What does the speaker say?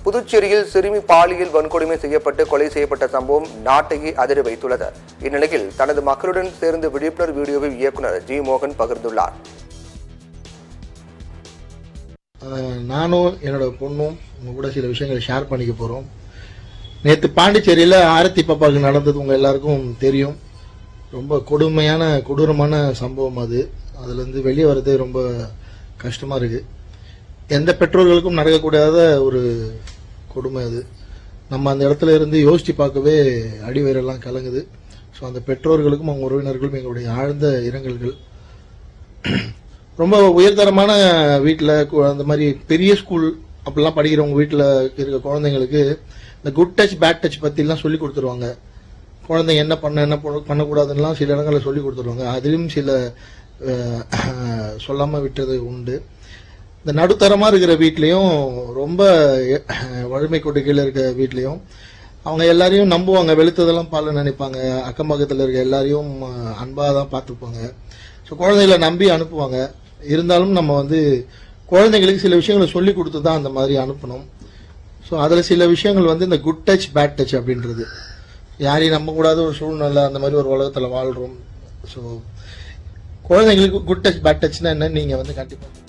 புதுச்சேரியில் சிறுமி பாலியல் வன்கொடுமை செய்யப்பட்டு கொலை செய்யப்பட்ட சம்பவம் நாட்டையே அதிர வைத்துள்ளது. இந்நிலையில் தனது மக்களுடன் சேர்ந்து விழிப்புணர்வு வீடியோவை இயக்குனர் ஜி மோகன் பகிர்ந்துள்ளார். நானும் என்னோட பொண்ணும் உங்க கூட சில விஷயங்களை ஷேர் பண்ணிக்க போறோம். நேற்று பாண்டிச்சேரியில ஆரத்தி பாப்பாவுக்கு நடந்தது உங்க எல்லாருக்கும் தெரியும். ரொம்ப கொடூரமான சம்பவம் அது. அதுல இருந்து வெளியே வர்றது ரொம்ப கஷ்டமா இருக்கு. எந்த பெற்றோர்களுக்கும் நடக்கக்கூடாத ஒரு கொடுமை அது. நம்ம அந்த இடத்துல இருந்து யோசிச்சு பார்க்கவே அடிவயிறெல்லாம் கலங்குது. ஸோ அந்த பெற்றோர்களுக்கும் அவங்க உறவினர்களும் எங்களுடைய ஆழ்ந்த இரங்கல்கள். ரொம்ப உயர்தரமான வீட்டில் அந்த மாதிரி பெரிய ஸ்கூல் அப்படிலாம் படிக்கிறவங்க வீட்டில் இருக்க குழந்தைங்களுக்கு இந்த குட் டச் பேட் டச் பற்றிலாம் சொல்லி கொடுத்துருவாங்க. குழந்தைங்க என்ன பண்ணக்கூடாதுன்னெலாம் சில இடங்களில் சொல்லி கொடுத்துருவாங்க. அதிலும் சில சொல்லாமல் விட்டது உண்டு. இந்த நடுத்தரமாக இருக்கிற வீட்லேயும் ரொம்ப வறுமை கோட்டு கீழே இருக்க வீட்லேயும் அவங்க எல்லாரையும் நம்புவாங்க. வெளுத்ததெல்லாம் பால் நினைப்பாங்க. அக்கம் பக்கத்தில் இருக்க எல்லாரையும் அன்பாக தான் பார்த்துப்பாங்க. ஸோ குழந்தைகளை நம்பி அனுப்புவாங்க. இருந்தாலும் நம்ம குழந்தைங்களுக்கு சில விஷயங்களை சொல்லி கொடுத்து தான் அந்த மாதிரி அனுப்பணும். ஸோ அதில் சில விஷயங்கள் இந்த குட் டச் பேட் டச் அப்படின்றது யாரையும் நம்பக்கூடாத ஒரு சூழ்நிலை, அந்த மாதிரி ஒரு உலகத்தில் வாழ்கிறோம். ஸோ குழந்தைங்களுக்கு குட் டச் பேட் டச்னா என்ன நீங்கள் கண்டிப்பாக